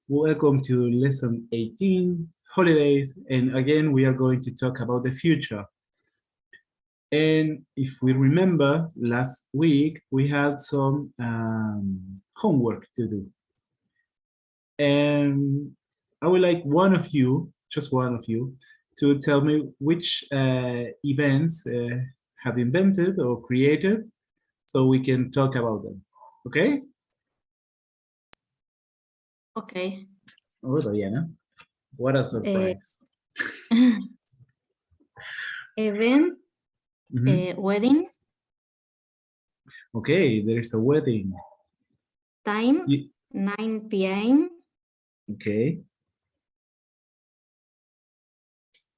Welcome to lesson 18, holidays. And again, we are going to talk about the future. And if we remember, last week, we had some homework to do. And I would like one of you, just one of you, to tell me which events have invented or created so we can talk about them. Okay? Okay. Oh, Diana, what a surprise. Event, wedding, Okay, there's a wedding. time, 9 p.m. Okay.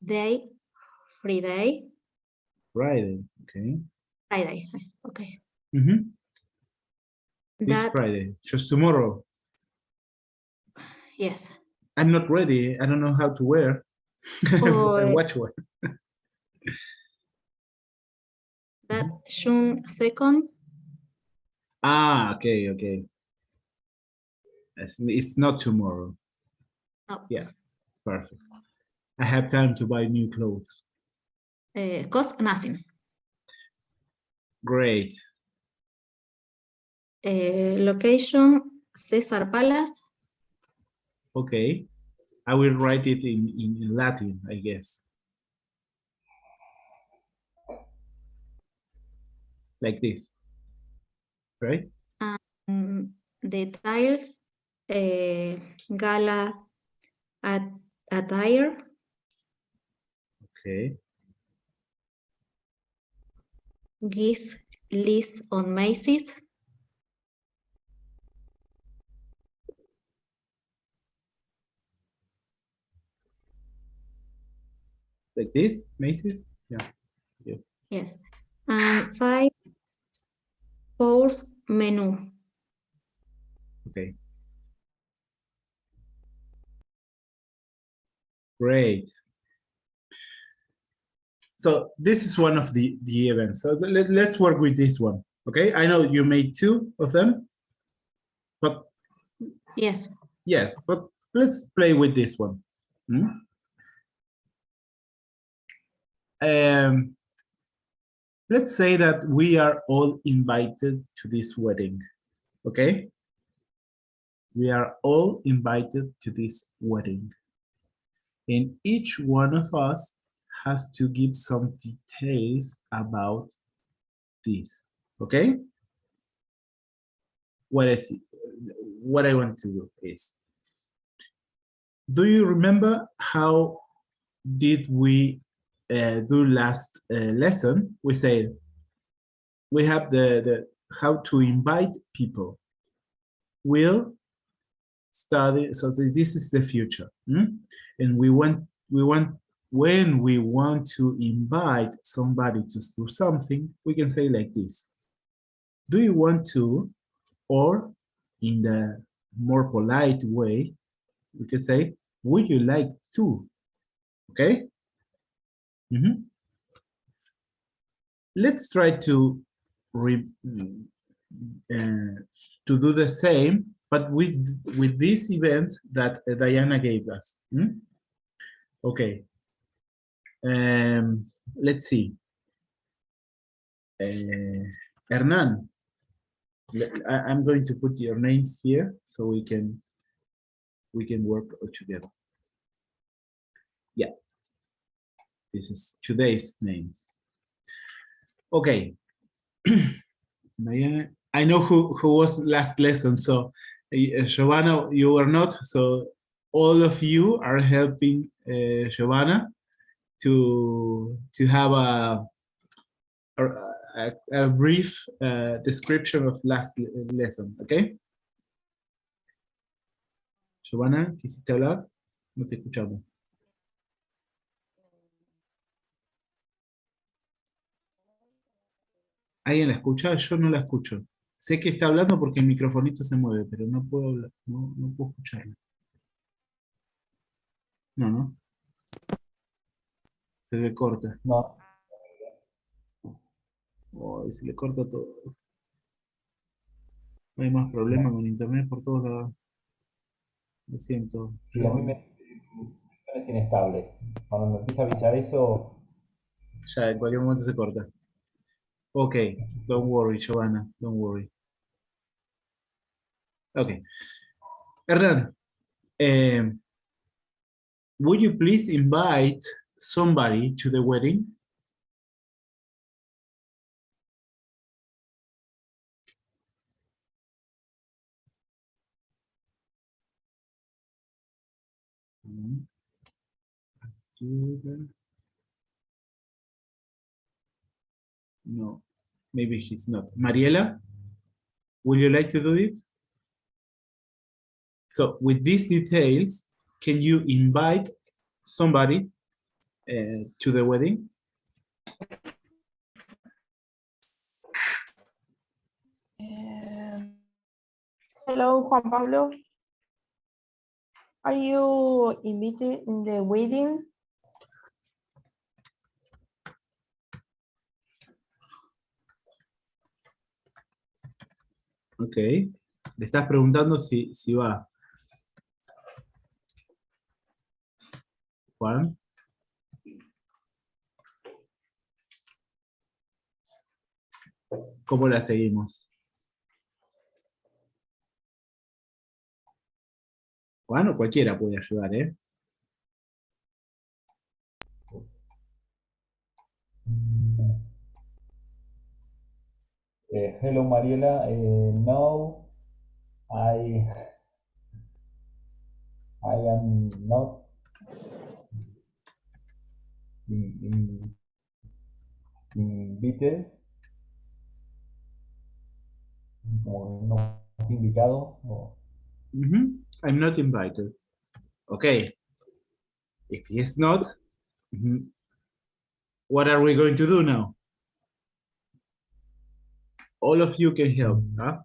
Day, Friday. Friday, okay. Friday, okay. This Friday, just tomorrow. Yes. I'm not ready. I don't know how to wear. Watch one. That June 2nd. Ah, okay, okay. It's not tomorrow. No. Yeah, perfect. I have time to buy new clothes. Cost nothing. Great. Location, Cesar Palace. Okay. I will write it in Latin, I guess. Like this. Right? Details, gala attire. Okay. Gift list on Macy's. Like this, Macy's? Yeah. Yes. Yes. And 5-course menu. Okay. Great. So this is one of the events. So let's work with this one. Okay. I know you made two of them, but yes, but let's play with this one. Let's say that we are all invited to this wedding. Okay. We are all invited to this wedding. And each one of us has to give some details about this. Okay? What I want to do is, do you remember how did we do last lesson? We said we have the how to invite people. We'll study, so this is the future. And we want when we want to invite somebody to do something, we can say like this: do you want to? Or in the more polite way, we can say, would you like to? Okay. Let's try to do the same, but with this event that Diana gave us. Okay. Let's see. Hernan, I'm going to put your names here so we can work together. Yeah. This is today's names. Okay. Diana, I know who was last lesson, so Giovanna, you were not, so all of you are helping Giovanna to have a brief description of last lesson, okay? Giovanna, ¿quisiste hablar? No te escuchamos. ¿Alguien la escucha? Yo no la escucho. Sé que está hablando porque el microfonito se mueve, pero no puedo hablar, no puedo escucharla. No. Se le corta. No. Oh, se le corta todo. No hay más problemas con internet por todos lados. Lo siento. Sí, a mí me es inestable. Cuando me empieza a avisar eso, Ya, en cualquier momento se corta. Okay, don't worry, Giovanna, don't worry. Okay. Hernán, would you please invite somebody to the wedding? No, maybe he's not. Mariela, would you like to do it? So with these details, can you invite somebody to the wedding? Hello, Juan Pablo. Are you invited in the wedding? Ok. Le estás preguntando si va. Juan. ¿Cómo la seguimos? Juan o cualquiera puede ayudar, ¿eh? hello Mariela, no, I am not invited, como no estoy invitado. I'm not invited. Okay. If he is not, what are we going to do now? All of you can help, huh?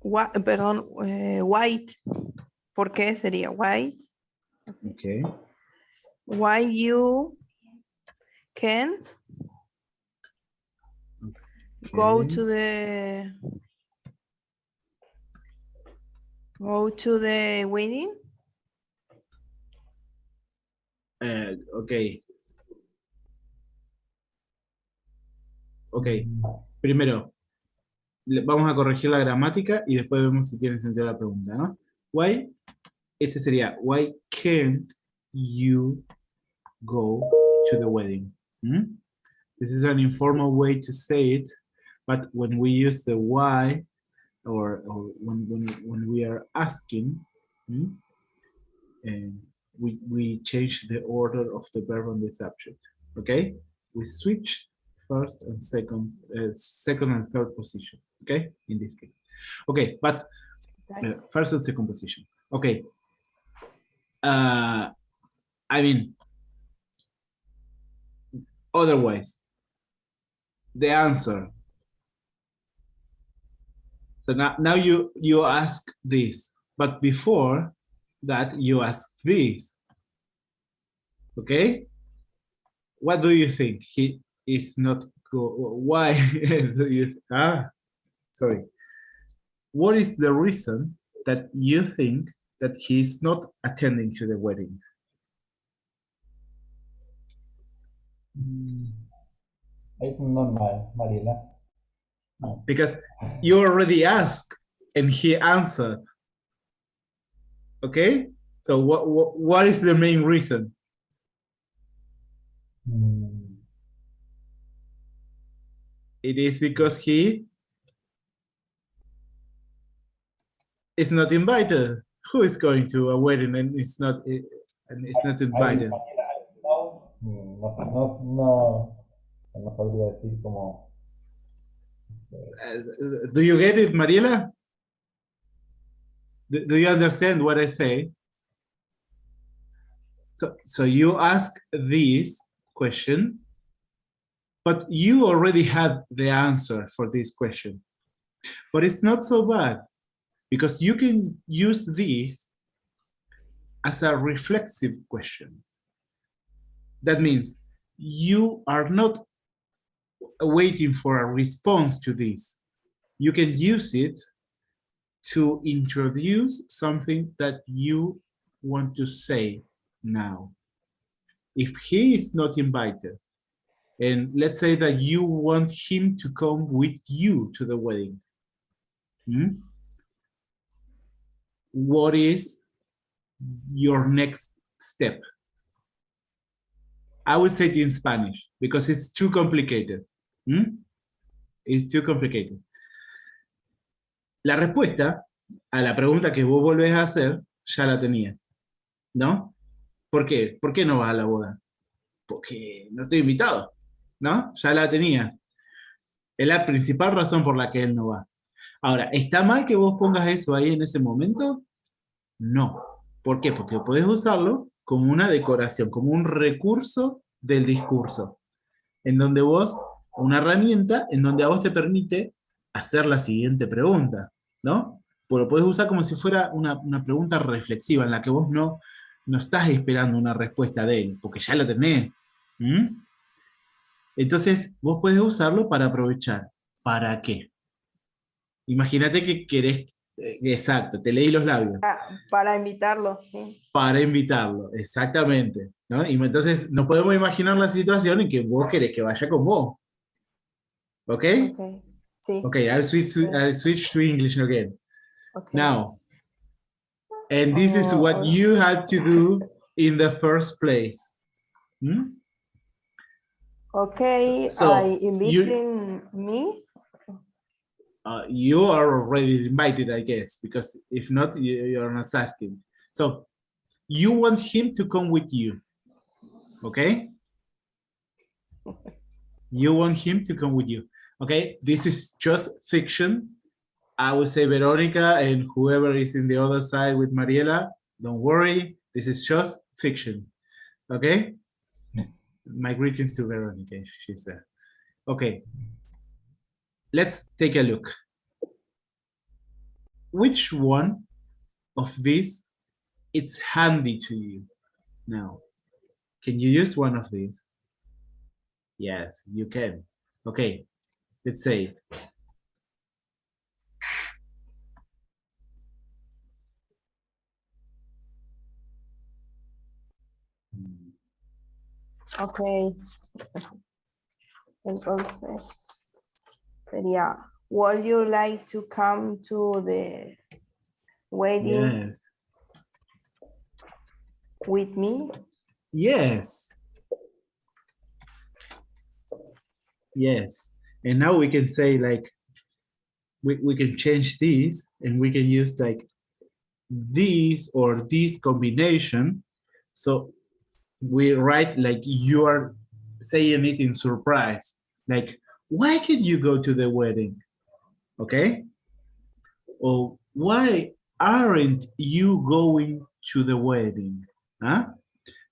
Perdón, white. ¿Por qué sería white? Okay. Why you can't go Okay. to the wedding? Okay. Ok. Primero, vamos a corregir la gramática y después vemos si tiene sentido la pregunta, ¿no? Why, este sería, why can't you go to the wedding? This is an informal way to say it, but when we use the why, or when we are asking, we change the order of the verb and the subject, okay? We switch first and second and third position, okay? In this case. Okay, but first and second position. Okay. I mean, otherwise, the answer. So now you ask this, but before that you ask this. Okay? What do you think? He is not why do you sorry. What is the reason that you think that he is not attending to the wedding? Es normal, Mariela. No. Because you already asked and he answered. Okay? So what is the main reason? It is because he is not invited. Who is going to a wedding and it's not invited? No sabría decir cómo. Do you get it, Mariela? Do you understand what I say? So you ask this question, but you already had the answer for this question. But it's not so bad, because you can use this as a reflexive question. That means you are not waiting for a response to this. You can use it to introduce something that you want to say now. If he is not invited, and let's say that you want him to come with you to the wedding, what is your next step? I would say it in Spanish because it's too complicated. It's too complicated. La respuesta a la pregunta que vos volvés a hacer ya la tenías, ¿no? ¿Por qué? ¿Por qué no vas a la boda? Porque no estoy invitado, ¿no? Ya la tenías. Es la principal razón por la que él no va. Ahora, ¿está mal que vos pongas eso ahí en ese momento? No. ¿Por qué? Porque podés usarlo como una decoración, como un recurso del discurso, en donde vos, una herramienta en donde a vos te permite hacer la siguiente pregunta, ¿no? Pues lo podés usar como si fuera una pregunta reflexiva, en la que vos no estás esperando una respuesta de él, porque ya la tenés. Entonces, vos podés usarlo para aprovechar. ¿Para qué? Imagínate que querés, exacto, te leí los labios. Para invitarlo, sí. Para invitarlo, exactamente, ¿no? Y entonces nos podemos imaginar la situación en que vos querés que vaya con vos. ¿Ok? Okay. Sí. Okay, I'll switch to English again. Okay. Now, and this is what you had to do in the first place. Okay, So, I inviting me. You are already invited, I guess, because if not, you're not asking. So, you want him to come with you, okay? You want him to come with you, okay? This is just fiction. I would say Veronica and whoever is in the other side with Mariela, don't worry, this is just fiction, okay? My greetings to Veronica, if she's there. Okay, let's take a look. Which one of these is handy to you now? Can you use one of these? Yes, you can. Okay, let's say. Okay. Entonces, sería, would you like to come to the wedding Yes. with me? Yes. Yes. And now we can say like, we can change these and we can use like these or this combination. So we write like you are saying it in surprise. Like, why can you go to the wedding? Okay? Or why aren't you going to the wedding? Huh?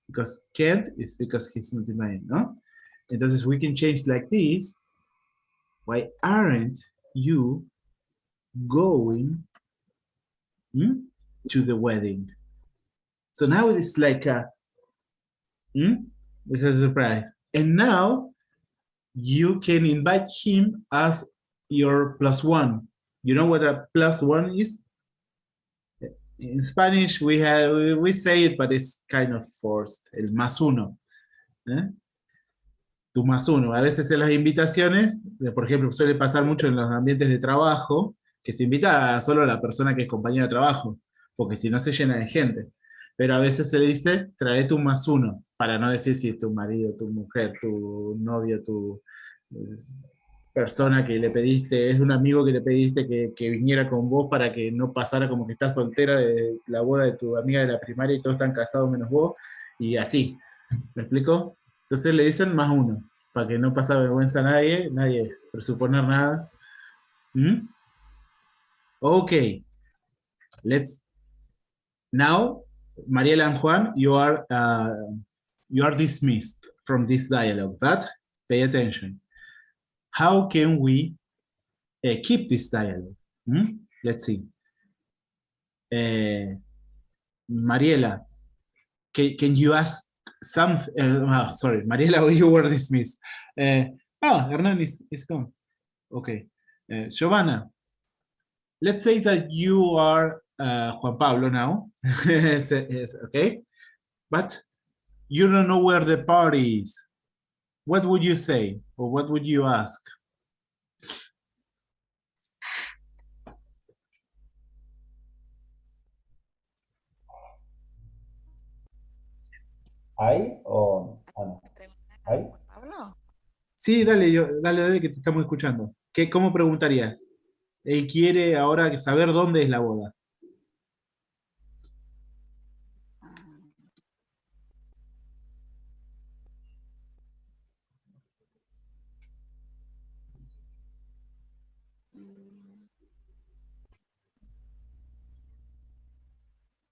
Because can't is because he's not invited, no? Entonces we can change like this. Why aren't you going to the wedding? So now it's like a, it's a surprise. And now you can invite him as your +1. You know what a +1 is? In Spanish we say it, but it's kind of forced. El +1. Tu +1. A veces en las invitaciones, por ejemplo, suele pasar mucho en los ambientes de trabajo, que se invita solo a la persona que es compañera de trabajo, porque si no se llena de gente. Pero a veces se le dice, trae tu +1, para no decir si es tu marido, tu mujer, tu novio, tu persona que le pediste, es un amigo que le pediste que viniera con vos para que no pasara como que estás soltera de la boda de tu amiga de la primaria y todos están casados menos vos, y así. ¿Me explico? Entonces le dicen +1, para que no pase vergüenza a nadie presuponer nada. Okay, now, Mariela and Juan, you are dismissed from this dialogue, but pay attention. How can we keep this dialogue? Let's see. Mariela, can you ask something? Sorry, Mariela, you were dismissed. Hernan is gone. Okay. Giovanna, let's say that you are Juan Pablo now, okay? But you don't know where the party is. What would you say, or what would you ask? ¿Hay o no? ¿Hay? Pablo. Sí, dale, dale, que te estamos escuchando. ¿Cómo preguntarías? Él quiere ahora saber dónde es la boda.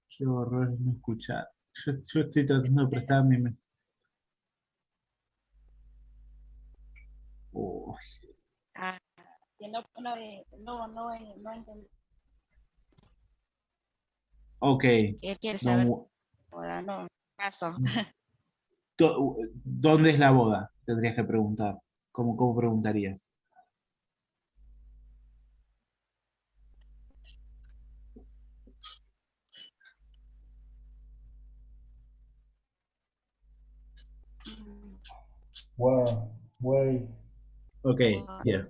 Qué horror no escuchar. Yo estoy tratando de prestar mi... Oh, Ah, que no entendí. ok. Él quiere saber. No, Ahora no, paso. ¿Dónde es la boda? Tendrías que preguntar. ¿Cómo preguntarías? Where is? Ok, yeah.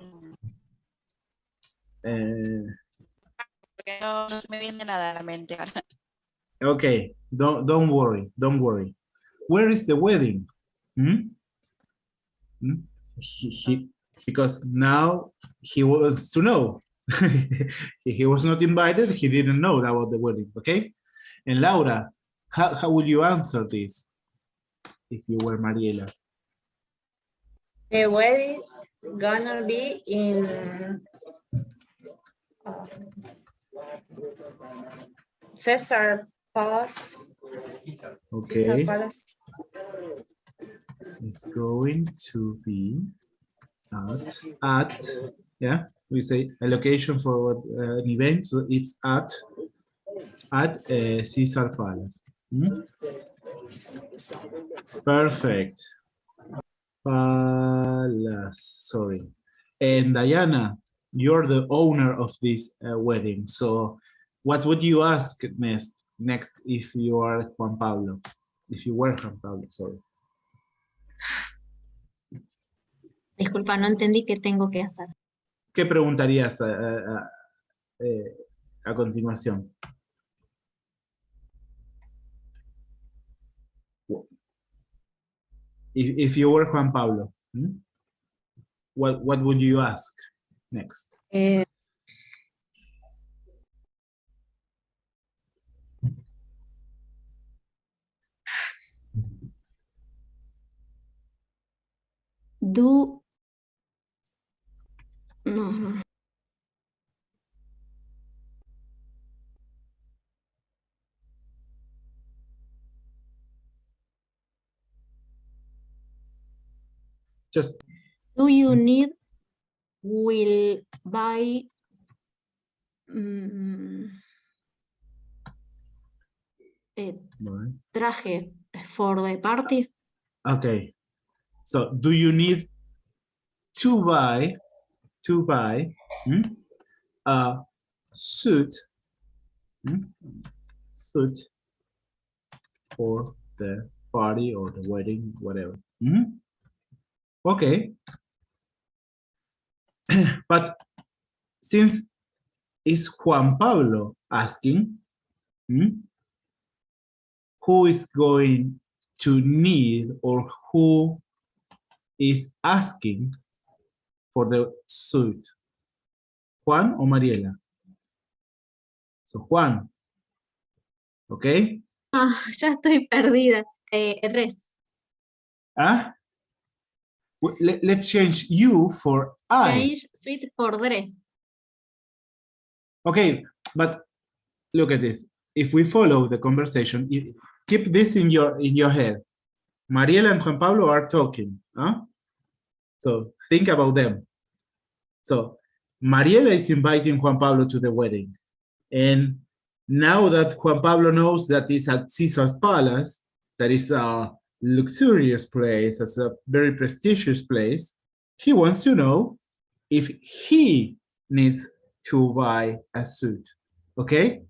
Porque no se me viene nada a la mente ahora. Okay, don't worry, don't worry. Where is the wedding? Hmm? Hmm? Because now he wants to know. He was not invited, he didn't know about the wedding, okay? And Laura, how would you answer this if you were Mariela? The wedding gonna be in Caesar Palace. Caesar Okay, Palace. it's going to be at yeah, we say a location for an event, so it's at Caesar Palace. Hmm? Perfect. Palace, sorry. And Diana, you're the owner of this wedding. So what would you ask next if you are Juan Pablo? If you were Juan Pablo, sorry. Disculpa, no entendí qué tengo que hacer. ¿Qué preguntarías a continuación? If you were Juan Pablo, what would you ask next? Do no. Just Do you need will buy a traje for the party? okay. So do you need to buy a suit for the party or the wedding, whatever? Okay. But since it's Juan Pablo asking, who is going to need or who is asking for the suit? Juan or Mariela? So Juan, okay? Ah, ya estoy perdida. Res. Ah? Let's change you for I. Change suite for dress. Okay, but look at this. If we follow the conversation, keep this in your head. Mariela and Juan Pablo are talking, huh? So think about them. So Mariela is inviting Juan Pablo to the wedding. And now that Juan Pablo knows that it's at Caesar's Palace, that is a luxurious place, as a very prestigious place, he wants to know if he needs to buy a suit. Okay?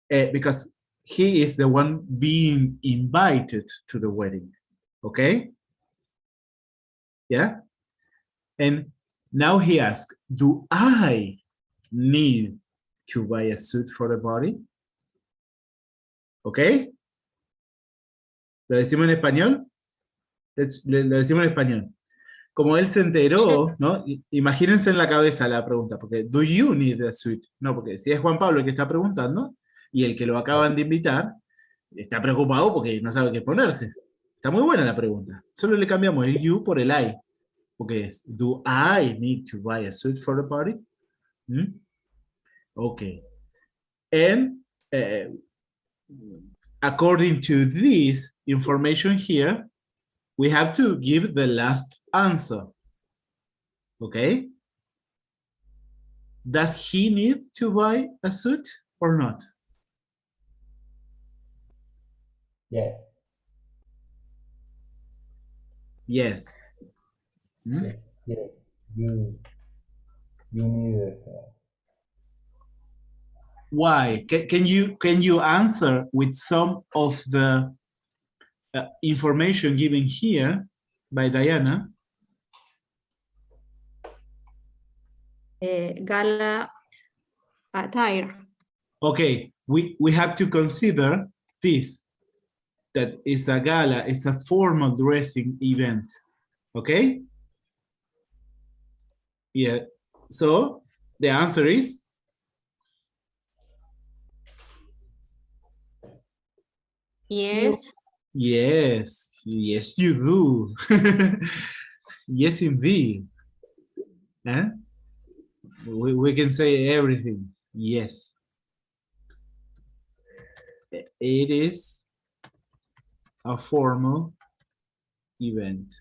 Because he is the one being invited to the wedding. Okay? Yeah? And now he asks, do I need to buy a suit for the party? Okay? ¿Lo decimos en español? Lo decimos en español. Como él se enteró, ¿no? Imagínense en la cabeza la pregunta, porque do you need a suit? No, porque si es Juan Pablo el que está preguntando, y el que lo acaban de invitar, está preocupado porque no sabe qué ponerse. Está muy buena la pregunta. Solo le cambiamos el you por el I, porque es, do I need to buy a suit for the party? ¿Mm? Okay. And according to this information here, we have to give the last answer. Okay? Does he need to buy a suit or not? Yeah. Yes. Hmm? Yeah. You need it. Why? Can you answer with some of the information given here by Diana? Gala attire. Okay, we have to consider this, that is a gala, it's a formal dressing event. Okay? Yeah, so the answer is Yes. yes, yes you do. Yes indeed. Eh? We can say everything, yes. It is a formal event.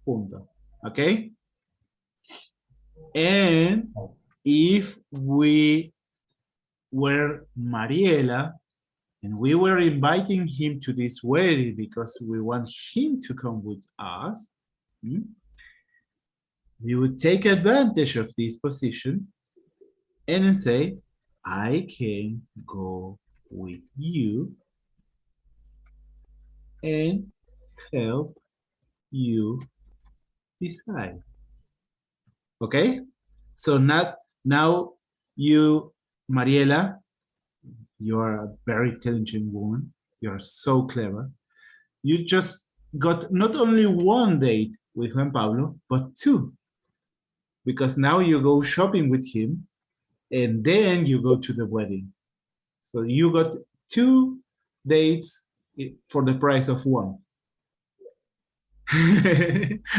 Punto. Okay? And if we were Mariela and we were inviting him to this wedding because we want him to come with us, we would take advantage of this position and say, I can go with you and help you decide. Okay? So now you, Mariela, you are a very intelligent woman. You're so clever. You just got not only one date with Juan Pablo, but two. Because now you go shopping with him and then you go to the wedding. So you got two dates for the price of one.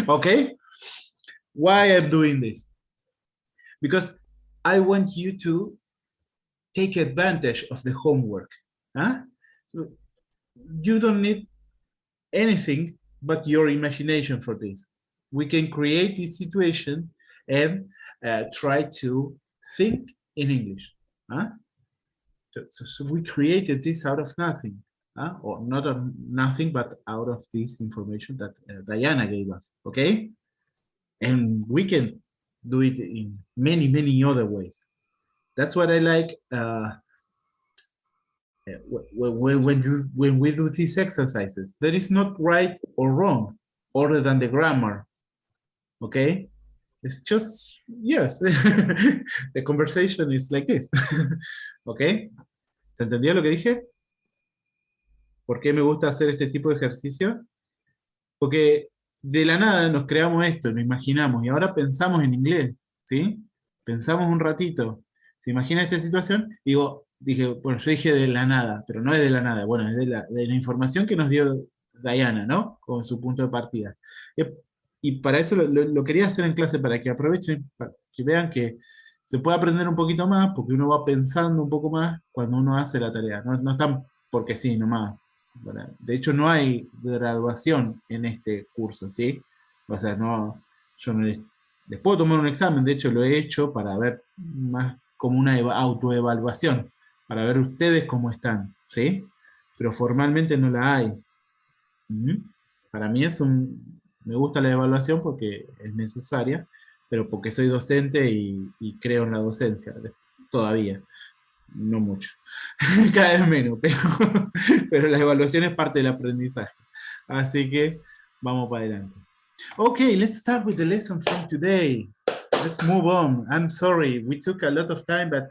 Okay? Why I'm doing this? Because I want you to take advantage of the homework. Huh? So you don't need anything but your imagination for this. We can create this situation and try to think in English. Huh? So we created this out of nothing. Or not of nothing, but out of this information that Diana gave us, okay? And we can do it in many, many other ways. That's what I like when we do these exercises. There is not right or wrong, other than the grammar, okay? It's just, yes, the conversation is like this, okay? ¿Se entendió lo que dije? ¿Por qué me gusta hacer este tipo de ejercicio? Porque de la nada nos creamos esto, lo imaginamos y ahora pensamos en inglés, ¿sí? Pensamos un ratito. ¿Se imagina esta situación? Dije, bueno, yo dije de la nada, pero no es de la nada, bueno, es de la información que nos dio Diana, ¿no? Con su punto de partida. Y para eso lo quería hacer en clase, para que aprovechen, para que vean que se puede aprender un poquito más, porque uno va pensando un poco más cuando uno hace la tarea. No están porque sí, nomás. Bueno, de hecho, no hay graduación en este curso, ¿sí? O sea, yo no les puedo tomar un examen, de hecho lo he hecho para ver más como una autoevaluación, para ver ustedes cómo están, ¿sí? Pero formalmente no la hay. Para mí me gusta la evaluación porque es necesaria, pero porque soy docente y creo en la docencia, todavía, no mucho, cada vez menos, pero la evaluación es parte del aprendizaje. Así que vamos para adelante. Okay, let's start with the lesson from today. Let's move on. I'm sorry, we took a lot of time, but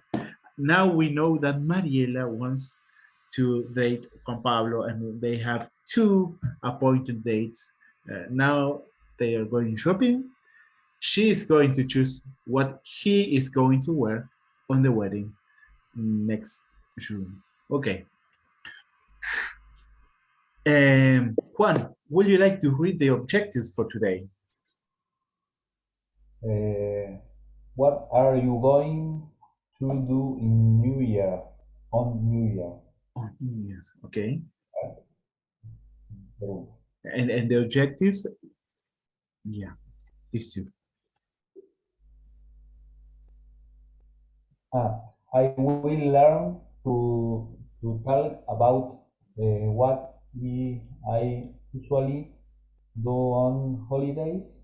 now we know that Mariela wants to date Juan Pablo, and they have 2 appointed dates. Now they are going shopping. She is going to choose what he is going to wear on the wedding next June. Okay. Juan, would you like to read the objectives for today? What are you going to do in New Year? On New Year. Oh, yes. Okay. Peru. And the objectives? Yeah, these 2. I will learn to talk about what I usually do on holidays.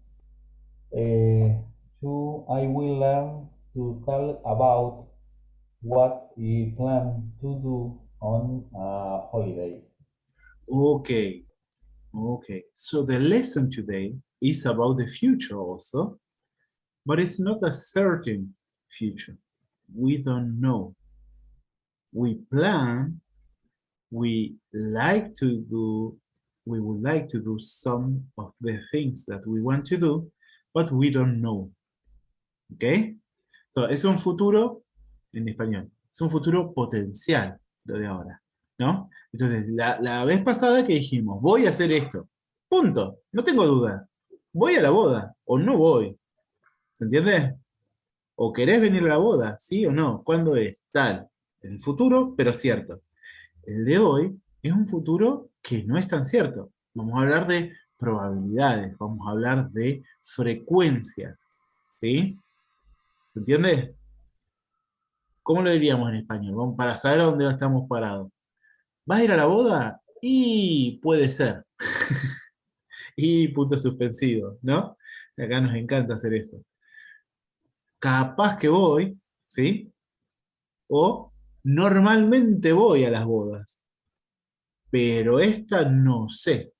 2, I will learn to talk about what we plan to do on a holiday. Okay. Okay. So the lesson today is about the future also, but it's not a certain future. We don't know. We plan, we like to do, we would like to do some of the things that we want to do, but we don't know. Okay? So, es un futuro, en español, es un futuro potencial lo de ahora, ¿no? Entonces, la vez pasada que dijimos, voy a hacer esto, punto, no tengo duda, voy a la boda o no voy, ¿se entiende? O querés venir a la boda, sí o no, ¿cuándo es? Tal, el futuro, pero cierto. El de hoy es un futuro que no es tan cierto. Vamos a hablar de probabilidades, vamos a hablar de frecuencias, ¿sí? ¿Se entiende? ¿Cómo lo diríamos en español? Vamos, para saber a dónde estamos parados. ¿Vas a ir a la boda? Y puede ser. Y punto suspensivo, ¿no? Acá nos encanta hacer eso. Capaz que voy, ¿sí? O normalmente voy a las bodas. Pero esta no sé.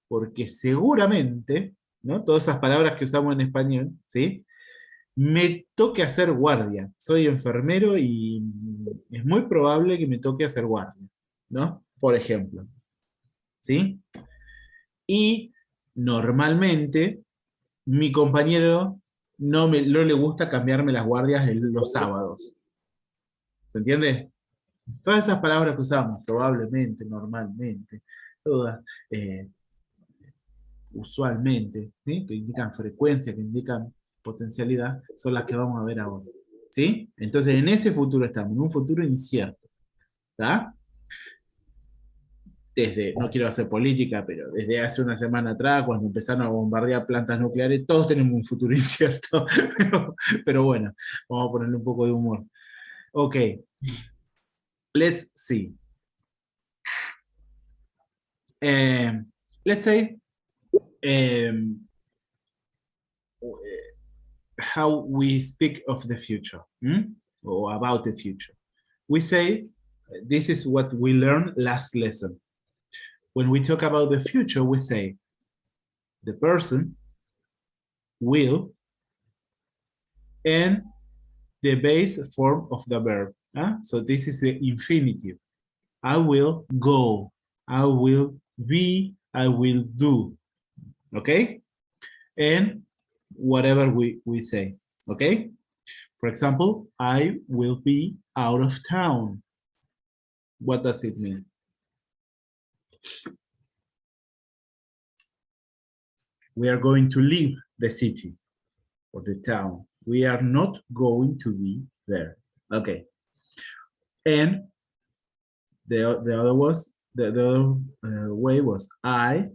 Porque seguramente, ¿no? Todas esas palabras que usamos en español, ¿sí? Me toque hacer guardia. Soy enfermero y es muy probable que me toque hacer guardia, ¿no? Por ejemplo. ¿Sí? Y normalmente mi compañero no le gusta cambiarme las guardias los sábados. ¿Se entiende? Todas esas palabras que usamos, probablemente, normalmente, todas, usualmente, ¿sí? Que indican frecuencia, que indican potencialidad, son las que vamos a ver ahora. ¿Sí? Entonces, en ese futuro estamos, en un futuro incierto. ¿Está? Desde, no quiero hacer política, pero desde hace una semana atrás, cuando empezaron a bombardear plantas nucleares, todos tenemos un futuro incierto. Pero bueno, vamos a ponerle un poco de humor. Ok. Let's see. Let's say how we speak of the future, or about the future. We say, this is what we learned last lesson. When we talk about the future, we say, the person will, and the base form of the verb. So this is the infinitive. I will go, I will be, I will do. Okay? And whatever we say. Okay? For example, I will be out of town. What does it mean? We are going to leave the city or the town. We are not going to be there. Okay. And the other was, the other way was I,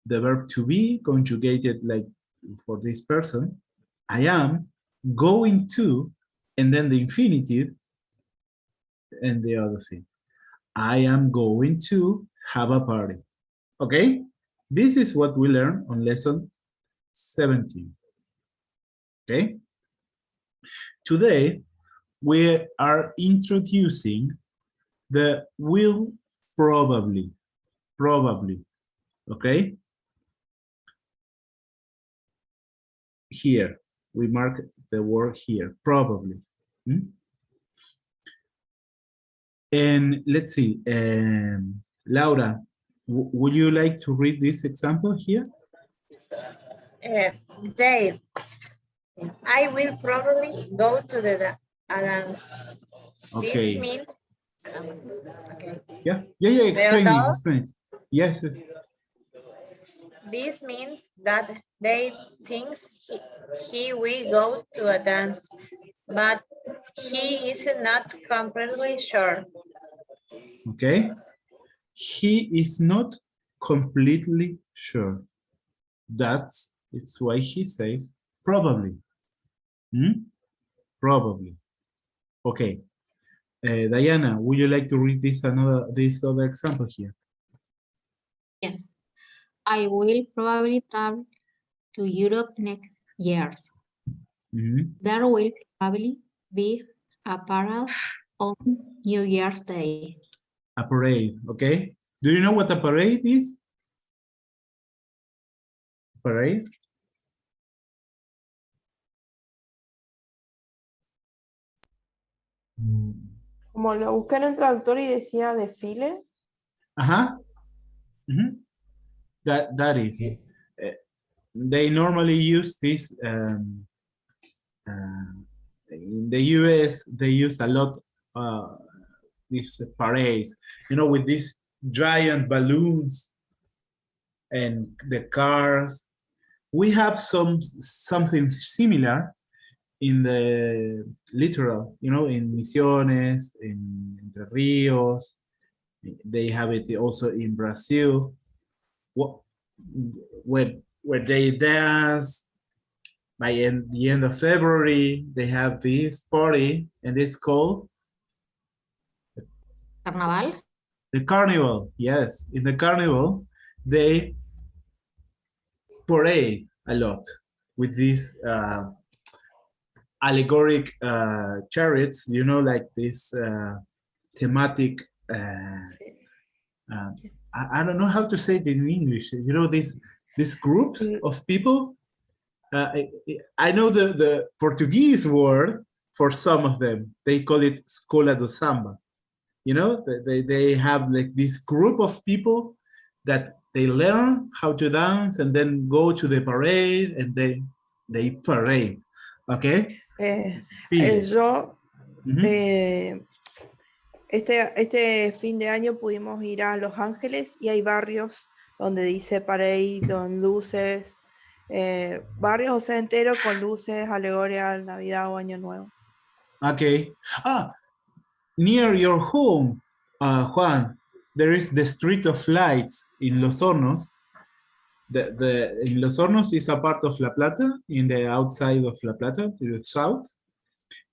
the verb to be conjugated like for this person, I am going to, and then the infinitive, and the other thing. I am going to have a party. Okay? This is what we learned on lesson 17. Okay. Today, we are introducing the will probably, okay? Here, we mark the word here, probably. Hmm? And let's see, Laura, would you like to read this example here? Dave, I will probably go to the dance. Okay. This means, okay. Yeah, explain it, explain it. Yes. This means that Dave thinks he will go to a dance, but he is not completely sure. Okay. He is not completely sure. It's why he says probably. Hmm? Probably. Okay. Diana, would you like to read this other example here? Yes. I will probably travel to Europe next year. Mhm. There will probably be a parade on New Year's Day. A parade, okay? Do you know what a parade is? Parade? Como lo busqué en el traductor y decía desfile. Uh-huh. Mhm. That is. Yeah. They normally use this in the US. They use a lot these parades, you know, with these giant balloons and the cars. We have something similar in the littoral, you know, in Misiones, in Entre Rios. They have it also in Brazil. Where they dance by the end of February, they have this party, and it's called Carnaval. the carnival. Yes, in the carnival, they parade a lot with these allegoric chariots, you know, like this thematic. I don't know how to say it in English. You know, these groups of people. I know the Portuguese word for some of them. They call it Escola do Samba. You know, they have like this group of people that they learn how to dance and then go to the parade and they parade. Okay. Yo, este fin de año pudimos ir a Los Ángeles y hay barrios donde dice parade, con luces, barrios, o sea, entero con luces, alegoria, Navidad o Año Nuevo. Okay. Near your home, Juan, there is the Street of Lights in Los Hornos. In Los Hornos is a part of La Plata, in the outside of La Plata, to the south.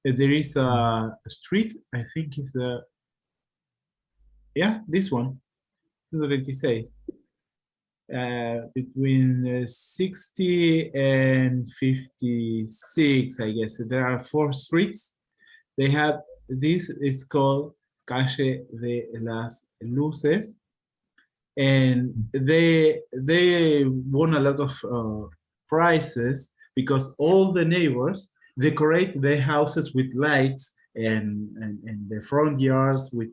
There is a street, I think is this one, 226. Between 60 and 56, I guess. There are 4 streets. They have, this is called Calle de las Luces. And they won a lot of prizes because all the neighbors decorate their houses with lights and the front yards with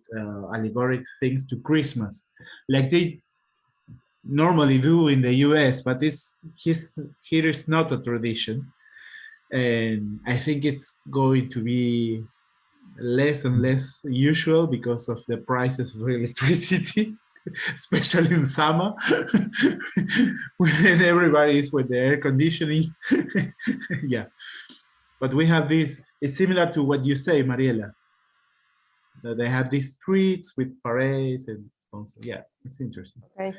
allegoric things to Christmas, like they normally do in the US, but here is not a tradition. And I think it's going to be less and less usual because of the prices of electricity, especially in summer, when everybody is with the air conditioning. Yeah, but we have this. It's similar to what you say, Mariela. That they have these streets with parades and also, yeah, it's interesting. Okay.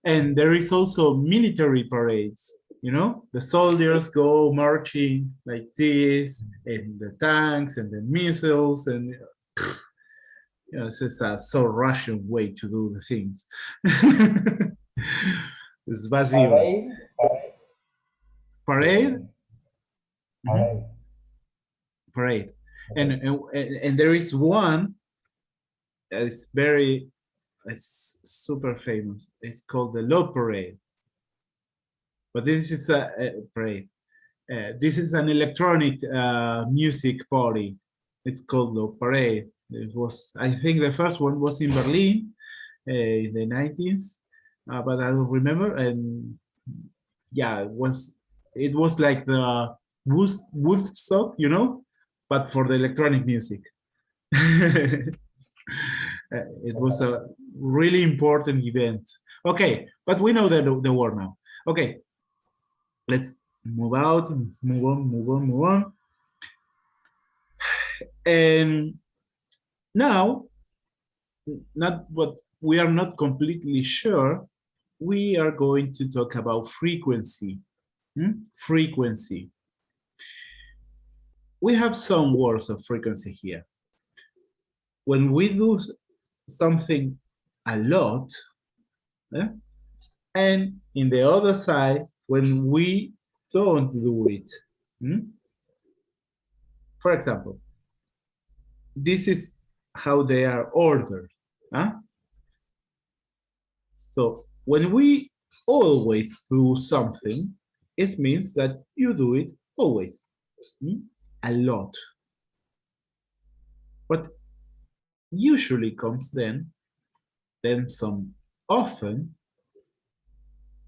And there is also military parades. You know, the soldiers go marching like this, and the tanks and the missiles, and you know, it's just a so Russian way to do the things. It's Parade? Parade? Parade. Parade. Okay. And there is one that is very, it's super famous. It's called the Love Parade. But this is a parade. This is an electronic music party. It's called Love Parade. It was, I think the first one was in Berlin in the 90s, but I don't remember. And yeah, it was like the Woodstock, you know, but for the electronic music. It was a really important event. Okay, but we know the word now. Okay, let's move out, let's move on. And now, not what we are not completely sure, we are going to talk about frequency. Frequency. We have some words of frequency here. When we do something a lot, and in the other side, when we don't do it. For example, this is how they are ordered. So when we always do something, it means that you do it always, a lot. But usually comes then some often,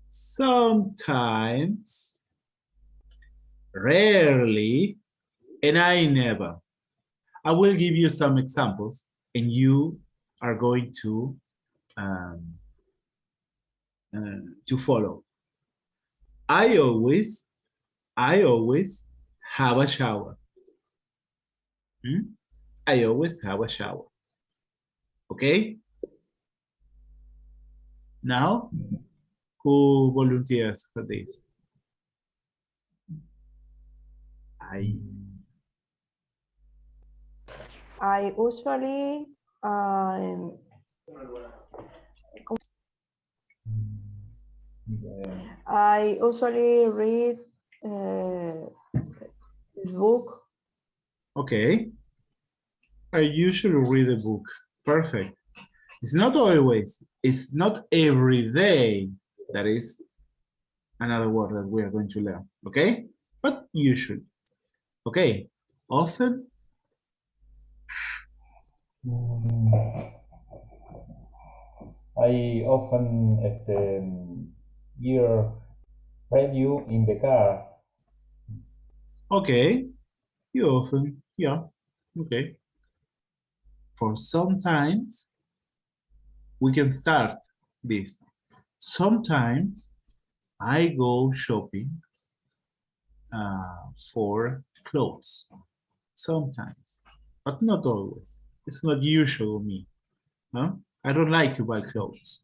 sometimes, rarely, and I never. I will give you some examples and you are going to follow. I always have a shower. I always have a shower. Okay? Now, who volunteers for this? I usually I usually read this book. Okay. I usually read a book. Perfect. It's not always, it's not every day. That is another word that we are going to learn. Okay? But usually. Okay. Often. I often hear radio in the car. Okay. You often, yeah. Okay. For sometimes, we can start this. Sometimes I go shopping for clothes. Sometimes, but not always. It's not usual me. No? I don't like to buy clothes.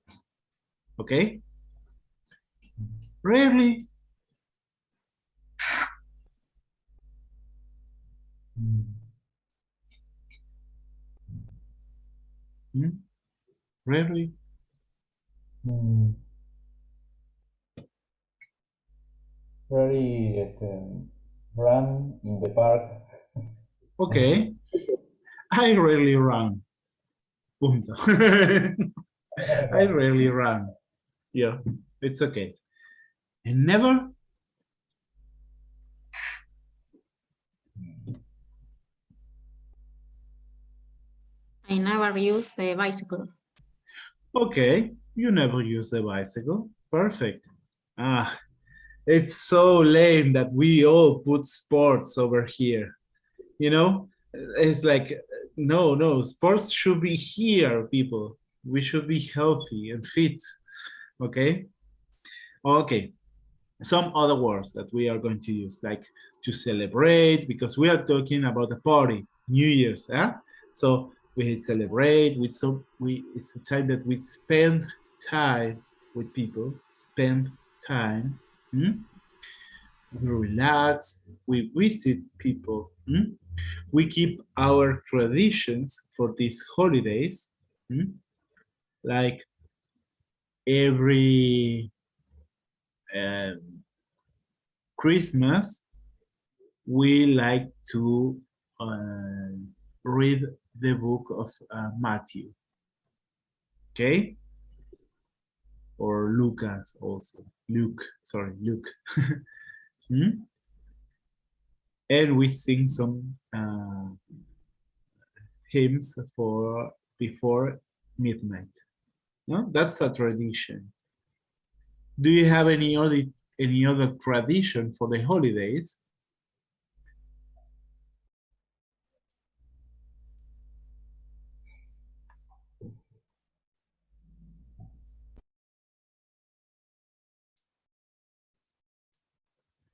Okay? Rarely. Rarely. Very run in the park. Okay. I rarely run. Punto. I rarely run. Yeah, it's okay. And never. I never use the bicycle. Okay, you never use a bicycle. Perfect. Ah, it's so lame that we all put sports over here. You know, it's like, no, sports should be here, people. We should be healthy and fit. Okay? Okay. Some other words that we are going to use, like to celebrate, because we are talking about a party, New Year's. So we celebrate with it's a time that we spend time with people, spend time. We relax, we visit people. We keep our traditions for these holidays, like every Christmas, we like to read the book of Matthew. Okay? Or Lucas also. Luke, sorry, Luke. Hmm? And we sing some hymns for before midnight. No, that's a tradition. Do you have any other tradition for the holidays?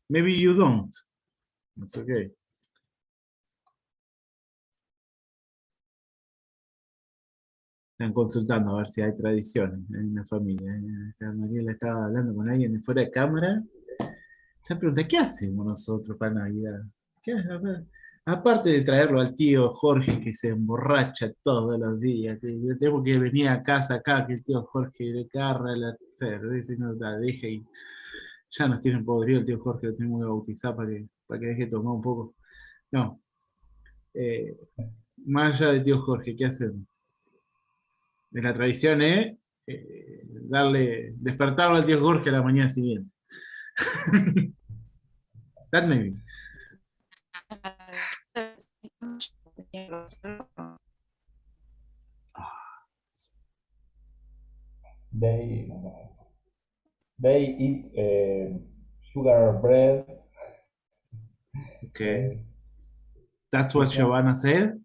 Maybe you don't. It's okay. Están consultando a ver si hay tradiciones en la familia. Mariela estaba hablando con alguien fuera de cámara. Se pregunta, ¿qué hacemos nosotros para Navidad? ¿Qué? A ver, aparte de traerlo al tío Jorge que se emborracha todos los días, que yo tengo que venir a casa acá, que el tío Jorge le carga la cerveza y nos la deja y ya nos tiene podrido el tío Jorge, lo tenemos que bautizar para que deje de tomar un poco. No. Más allá del tío Jorge, ¿qué hacemos? La tradición es despertarlo al tío Jorge a la mañana siguiente. That maybe. They eat sugar bread. Okay. That's what Giovanna said.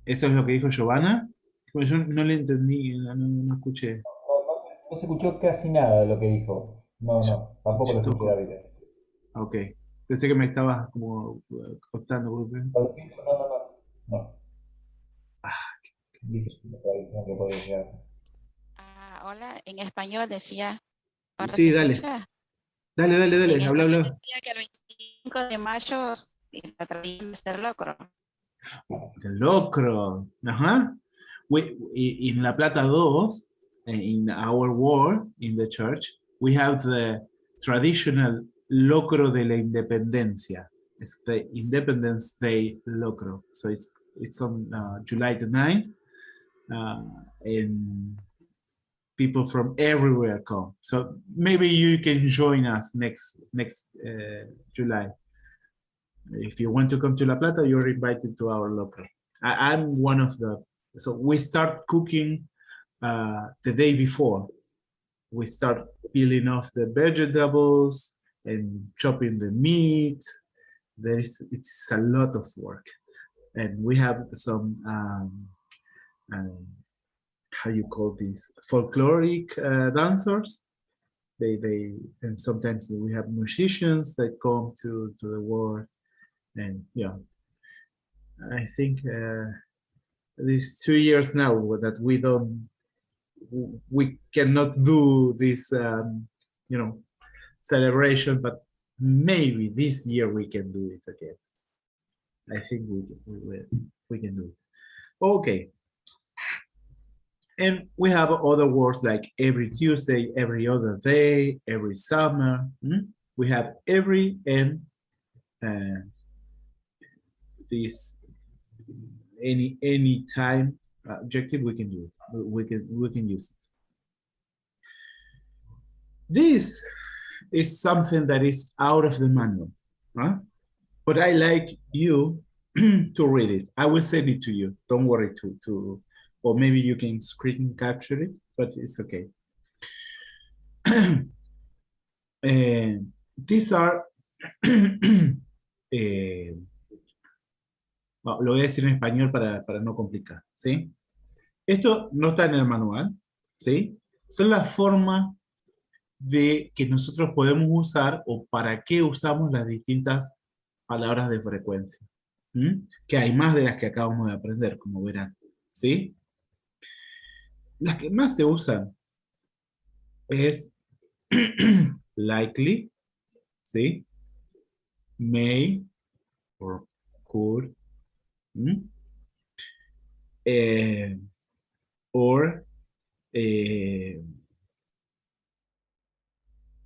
¿Eso es lo que dijo Giovanna? Pues yo no le entendí, no escuché. No se escuchó casi nada de lo que dijo. No, tampoco lo escuché, David. Ok. Pensé que me estabas como contando. No. Hola, en español decía. ¿Ahora Sí, se dale. escucha? Dale, En habla. español decía que el 25 de mayo la tradición de ser locro. El locro. Ajá. In La Plata 2, in our ward, in the church, we have the traditional locro de la independencia. It's the Independence Day locro. So it's on July the 9th. And people from everywhere come. So maybe you can join us next July. If you want to come to La Plata, you're invited to our local. I'm one of the. So we start cooking the day before. We start peeling off the vegetables and chopping the meat. It's a lot of work, and we have some how you call these folkloric dancers. They and sometimes we have musicians that come to the world, and yeah, I think these 2 years now that we cannot do this celebration, but maybe this year we can do it again. I think we can do it. Okay. And we have other words like every Tuesday, every other day, every summer. We have every and this any time objective we can do it. We can use it. This is something that is out of the manual, huh? But I like you to read it. I will send it to you. Don't worry or maybe you can screen capture it, but it's okay. These are lo voy a decir en español para no complicar, ¿sí? Esto no está en el manual, ¿sí? Son las formas de que nosotros podemos usar o para qué usamos las distintas palabras de frecuencia. Que hay más de las que acabamos de aprender, como verán, ¿sí? Las que más se usan es likely, ¿sí? May or could, or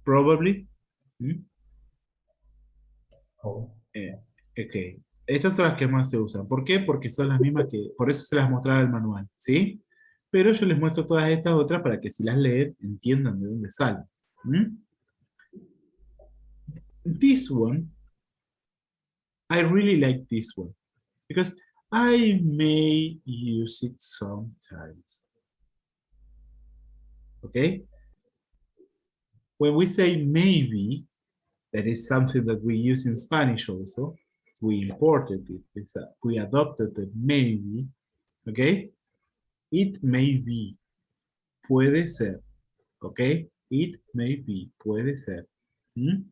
probably, Oh, Ok. Estas son las que más se usan. ¿Por qué? Porque son las mismas que, por eso se las mostraba el manual, ¿sí? Pero yo les muestro todas estas otras para que si las leen, entiendan de dónde salen. ¿Mm? This one, I really like this one. Because I may use it sometimes. Okay? When we say maybe, that is something that we use in Spanish also. We imported it. We adopted the maybe. Okay? It may be. Puede ser. Okay? It may be. Puede ser. ¿Mm?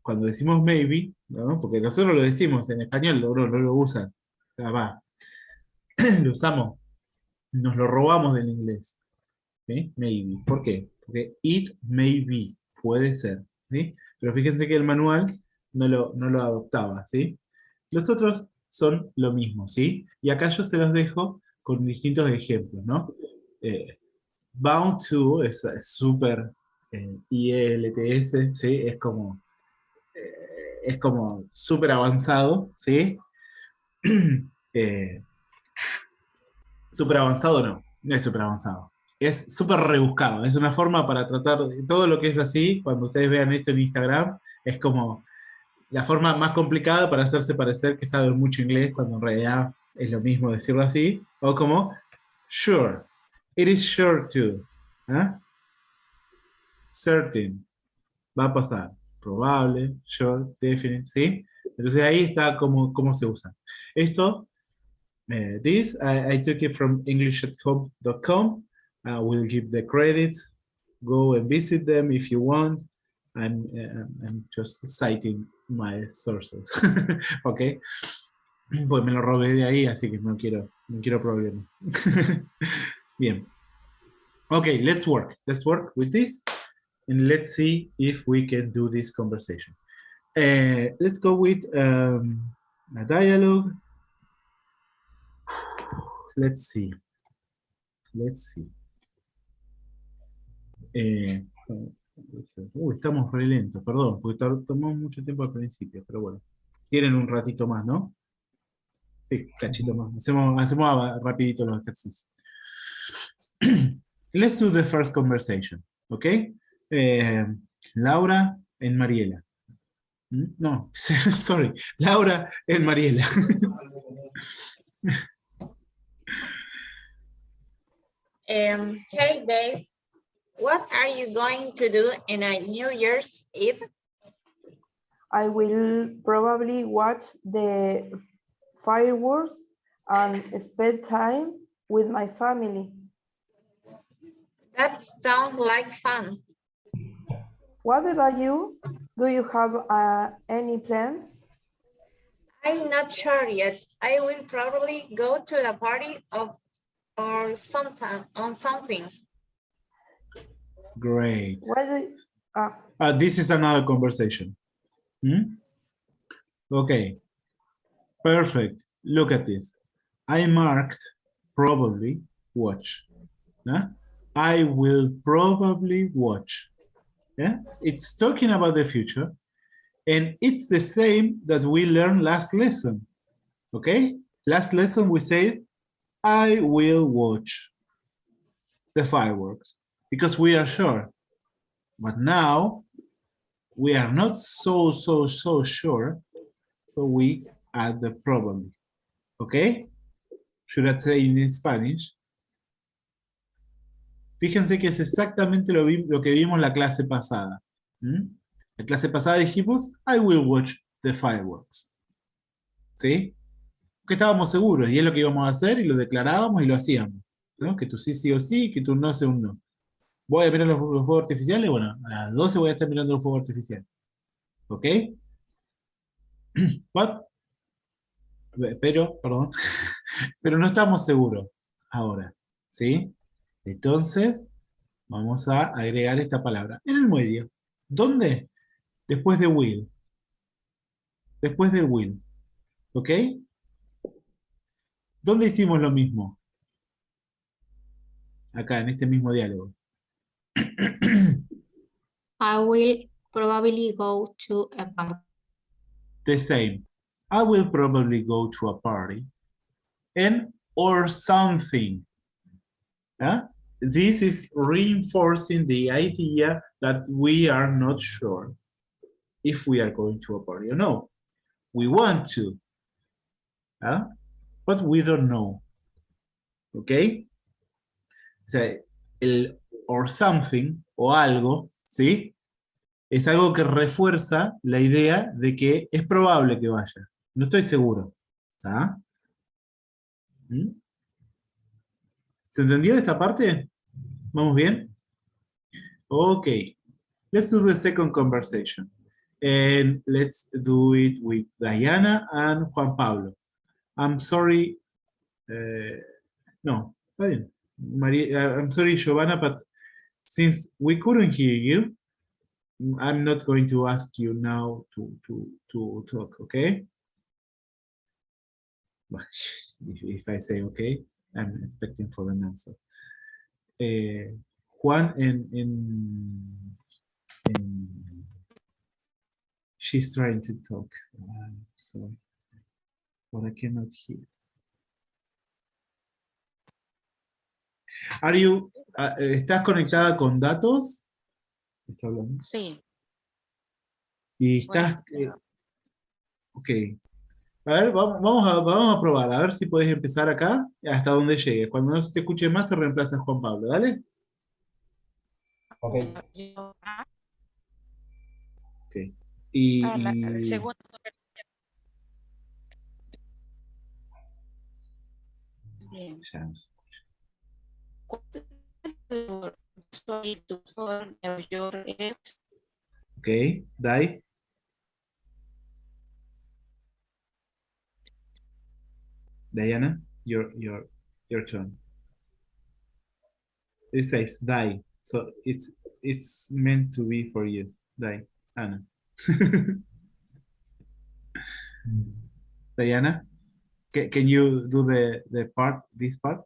Cuando decimos maybe, ¿no? Porque nosotros lo decimos en español, no lo usan. Ya va. Lo usamos. Nos lo robamos del inglés. ¿Sí? Maybe. ¿Por qué? Porque it may be. Puede ser. ¿Sí? Pero fíjense que el manual no lo adoptaba. ¿Sí? Los otros son lo mismo. ¿Sí? Y acá yo se los dejo con distintos ejemplos, ¿no? Bound to es súper IELTS, ¿sí? Es como súper avanzado, ¿sí? Súper avanzado no es súper avanzado. Es súper rebuscado. Es una forma para tratar todo lo que es así. Cuando ustedes vean esto en Instagram, es como la forma más complicada para hacerse parecer que saben mucho inglés, cuando en realidad es lo mismo decirlo así. O como, sure. It is sure to. ¿Ah? Certain. Va a pasar. Probable, sure, definite, ¿sí? Entonces ahí está cómo se usa. Esto, this, I took it from english.com. We'll give the credits. Go and visit them if you want. I'm just citing my sources. Ok. Pues me lo robé de ahí, así que no quiero problemas. Bien. Okay, let's work. Let's work with this. And let's see if we can do this conversation. Let's go with a dialogue. Let's see. Estamos re lentos, perdón, porque tomamos mucho tiempo al principio, pero bueno. Tienen un ratito más, ¿no? Sí, cachito más. Hacemos rapidito los ejercicios. Let's do the first conversation, ¿ok? Laura en Mariela. No, sorry. Laura en Mariela. Hey Dave, what are you going to do in a New Year's Eve? I will probably watch the fireworks and spend time with my family. That sounds like fun. What about you? Do you have any plans? I'm not sure yet. I will probably go to the party or sometime on something. Great. What do you, This is another conversation. Okay. Perfect. Look at this. I marked probably watch. Huh? I will probably watch. Yeah? It's talking about the future. And it's the same that we learned last lesson. Okay? Last lesson we said, I will watch the fireworks because we are sure. But now we are not so sure. So we add the probably. Okay? Should I say in Spanish? Fíjense que es exactamente lo que vimos la clase pasada. La clase pasada dijimos, I will watch the fireworks. ¿Sí? Que estábamos seguros y es lo que íbamos a hacer y lo declarábamos y lo hacíamos. ¿No? Que tú sí o sí, que tú no sea un no. Voy a mirar los fuegos artificiales, bueno, a las 12 voy a estar mirando los fuegos artificiales. ¿Ok? What? Perdón, pero no estamos seguros ahora. ¿Sí? Entonces, vamos a agregar esta palabra en el medio. ¿Dónde? Después de will. Después del will. ¿Ok? ¿Dónde hicimos lo mismo? Acá, en este mismo diálogo. I will probably go to a party. The same. I will probably go to a party. And or something. Huh? This is reinforcing the idea that we are not sure if we are going to a party or no. We want to, huh? But we don't know. Okay? O sea, el or something o algo, ¿sí? Es algo que refuerza la idea de que es probable que vaya. No estoy seguro. ¿Tá? ¿Mm? ¿Se entendió esta parte? ¿Vamos bien? Okay. Let's do the second conversation. And let's do it with Diana and Juan Pablo. I'm sorry. No, está bien. I'm sorry, Giovanna, but since we couldn't hear you, I'm not going to ask you now to talk, okay? If I say okay, I'm expecting for an answer. Juan she's trying to talk, so but I cannot hear. Are you, ¿estás conectada con datos? ¿Está hablando? Sí. Y estás, ok. A ver, vamos a probar, a ver si puedes empezar acá hasta donde llegue. Cuando no se te escuche más, te reemplazas Juan Pablo, ¿dale? Ok. Ok. Y, El segundo. Bien. ya no sé. Soy tutor Nueva York. Ok, Dai. Diana, your turn. It says Dai, so it's meant to be for you, Dai, Anna. Diana, can you do the part, this part?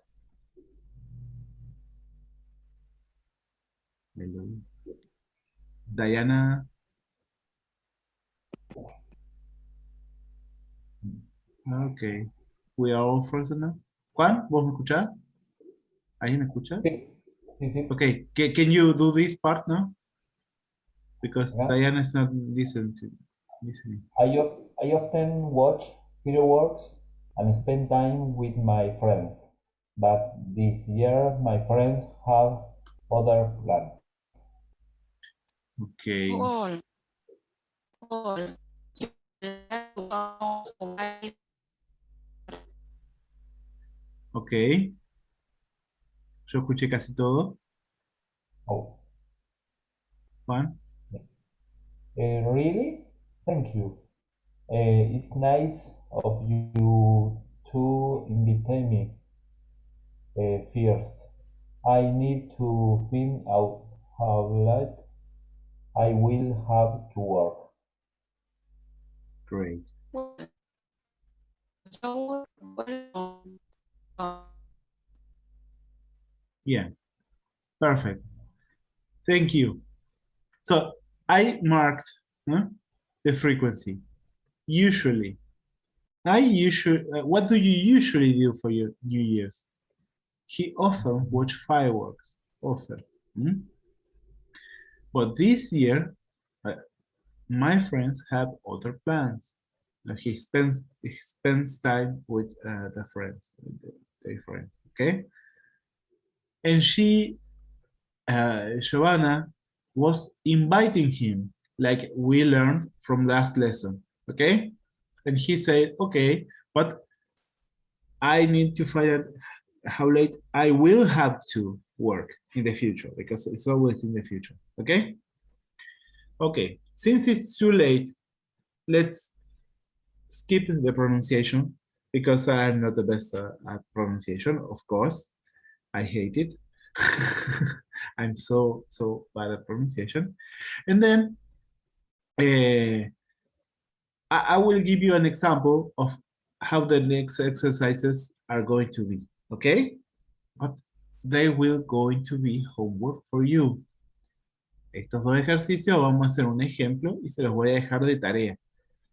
Hello. Diana. Okay. We are all frozen now. Juan, ¿vos me escuchás? ¿Alguien me escucha? Sí, sí, sí. Okay, can you do this part now? Because Yeah. Diana is not listening. I often watch fireworks and spend time with my friends. But this year, my friends have other plans. Okay. All. Okay. Yo escuché casi todo. Oh, Juan. really? Thank you. It's nice of you to invite me. First, I need to find out how late I will have to work. Great. Yeah. Perfect. Thank you. So I marked the frequency. Usually. What do you usually do for your New Year's? He often watch fireworks. Often. But this year, my friends have other plans. He spends time with their friends. Okay? And she, Giovanna, was inviting him, like we learned from last lesson. Okay? And he said, okay, but I need to find out how late I will have to work in the future, because it's always in the future. Okay? Okay, since it's too late, let's skip the pronunciation, because I'm not the best at pronunciation, of course. I hate it. I'm so bad at pronunciation. And then I will give you an example of how the next exercises are going to be, okay? But they will going to be homework for you. estos dos ejercicios vamos a hacer un ejemplo y se los voy a dejar de tarea.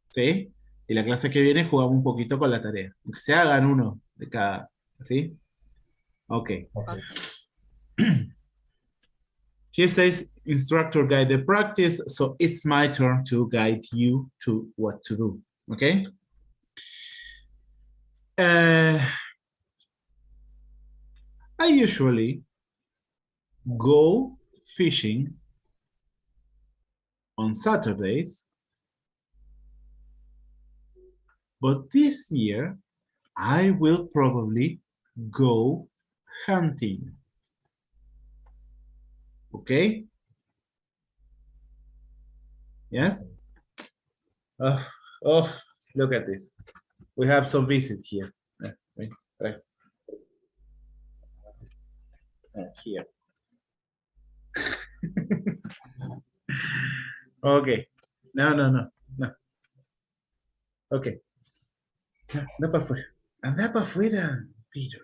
¿Sí? Y la clase que viene jugamos un poquito con la tarea. Aunque se hagan uno de cada. ¿Sí? Ok. Okay. Here says instructor guide the practice, so it's my turn to guide you to what to do. Okay? I usually go fishing on Saturdays, but this year I will probably go hunting. Okay? Yes? Oh, look at this. We have some visit here. Right. Here. Okay. No. Okay. Anda para afuera. Anda para afuera, Peter.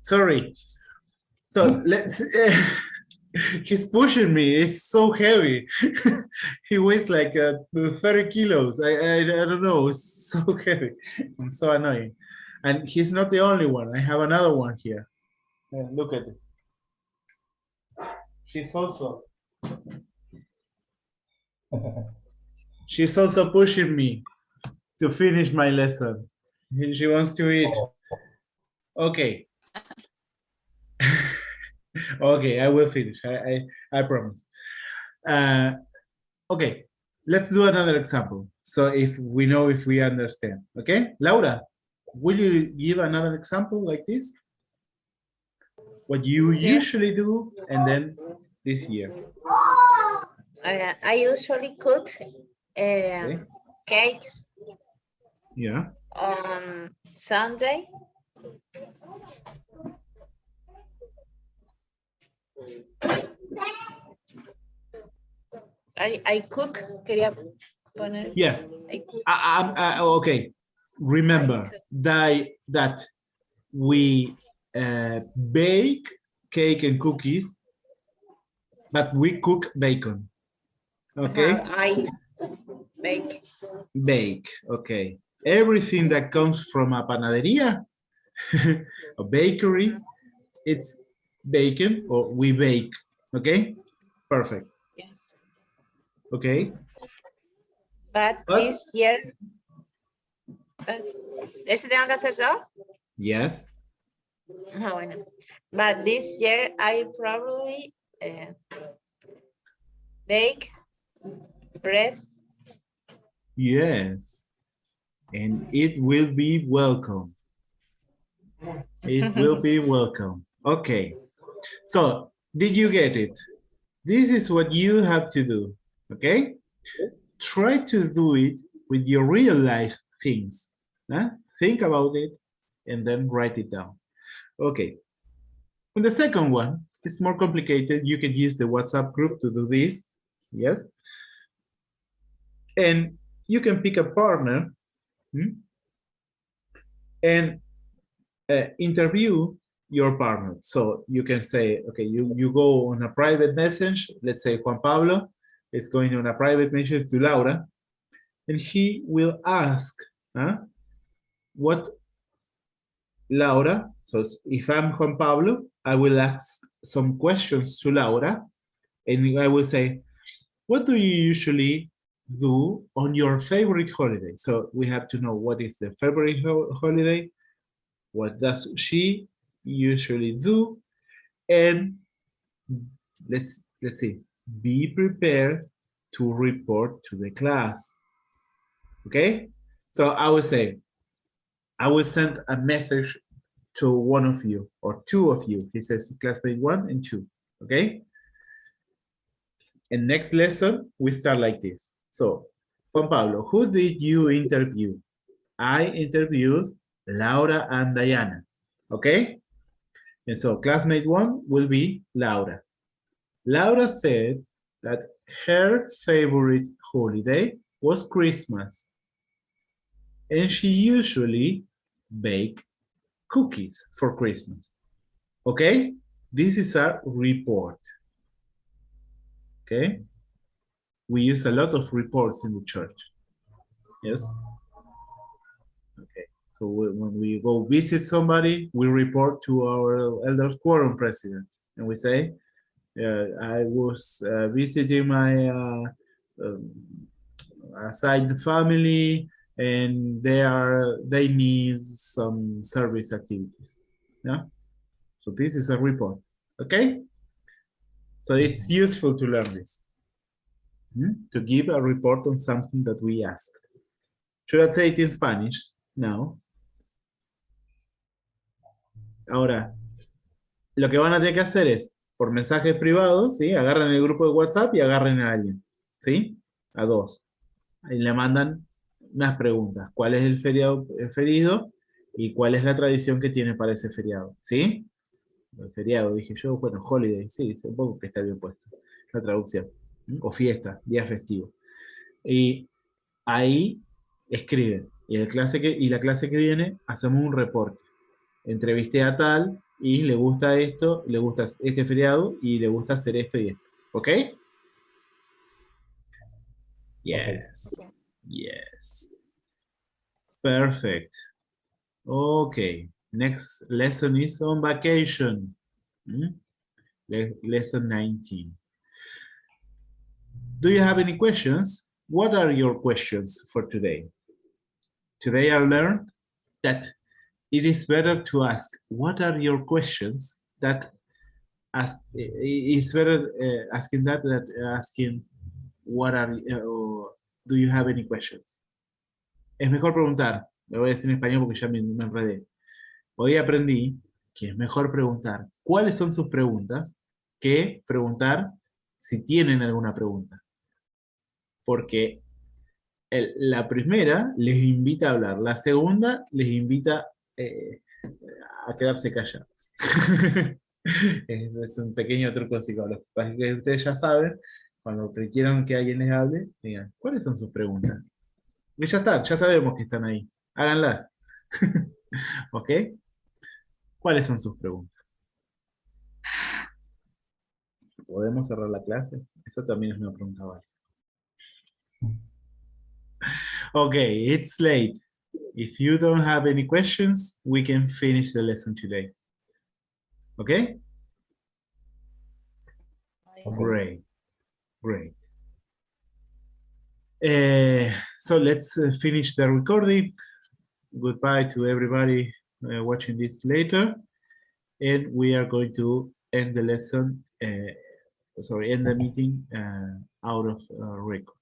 Sorry. So let's. He's pushing me. It's so heavy. He weighs like 30 kilos. I don't know. It's so heavy. I'm so annoying. And he's not the only one. I have another one here. Look at it. She's also pushing me to finish my lesson. She wants to eat. Okay. Okay, I will finish. I promise. Okay, let's do another example. So if we understand. Okay, Laura, will you give another example like this? What you usually do, and then this year. I usually cook Okay. cakes Yeah. on Sunday. I cook, quería poner. Yes. I cook. Okay. Remember that we bake cake and cookies, but we cook bacon. Okay. I bake. Bake. Okay. Everything that comes from a panaderia, a bakery, it's bacon or we bake. Okay. Perfect. Yes. Okay. But this year. ¿Ese tengo que hacer yo? Yes. Bueno. But this year I probably bake bread. Yes. And it will be welcome. It will be welcome. Okay. So, did you get it? This is what you have to do. Okay? Try to do it with your real life things. Huh? Think about it and then write it down. Okay. And the second one is more complicated. You can use the WhatsApp group to do this. Yes. And you can pick a partner and interview your partner. So you can say, okay, you go on a private message. Let's say Juan Pablo is going on a private message to Laura, and he will ask, what Laura, so if I'm Juan Pablo, I will ask some questions to Laura, and I will say, what do you usually do on your favorite holiday? So we have to know what is the favorite holiday, what does she usually do, and let's see, be prepared to report to the class. Okay, so I will say, I will send a message to one of you or two of you. He says classmate 1 and 2. Okay, and next lesson we start like this. So Juan Pablo, who did you interview? I interviewed Laura and Diana. Okay, and so classmate 1 will be Laura. Laura said that her favorite holiday was Christmas, and she usually baked cookies for Christmas. Okay, this is a report. Okay? We use a lot of reports in the church. Yes? Okay. So when we go visit somebody, we report to our elder quorum president. And we say, I was visiting my assigned family, and they need some service activities. Yeah. So this is a report. Okay. So it's useful to learn this. To give a report on something that we ask. Should I say it in Spanish? No. Ahora, lo que van a tener que hacer es, por mensajes privados, ¿sí? Agarran el grupo de WhatsApp y agarren a alguien, ¿sí? A dos. Y le mandan unas preguntas. ¿Cuál es el feriado preferido? Y cuál es la tradición que tiene para ese feriado, ¿sí? El feriado, dije yo, bueno, holiday, sí, supongo que está bien puesto, la traducción. O fiesta, día festivo. Y ahí escriben. Y la clase que viene, hacemos un reporte. Entrevisté a tal y le gusta esto, le gusta este feriado y le gusta hacer esto y esto. ¿Ok? Yes. Yes. Perfect. Okay. Next lesson is on vacation. Lesson 19. Do you have any questions? What are your questions for today? Today I learned that it is better to ask, what are your questions? That it's better asking that than asking, what are, do you have any questions? Es mejor preguntar, lo voy a decir en español porque ya me enredé. Hoy aprendí que es mejor preguntar cuáles son sus preguntas que preguntar si tienen alguna pregunta. Porque la primera les invita a hablar, la segunda les invita a quedarse callados. Es un pequeño truco psicológico. Así que ustedes ya saben, cuando quieran que alguien les hable, digan, ¿cuáles son sus preguntas? Y ya está, ya sabemos que están ahí. Háganlas. ¿Ok? ¿Cuáles son sus preguntas? ¿Podemos cerrar la clase? Esa también es una pregunta válida. Okay, it's late. If you don't have any questions, we can finish the lesson today. Okay? Great, great. So let's finish the recording. Goodbye to everybody watching this later. And we are going to end the lesson, end the meeting out of record.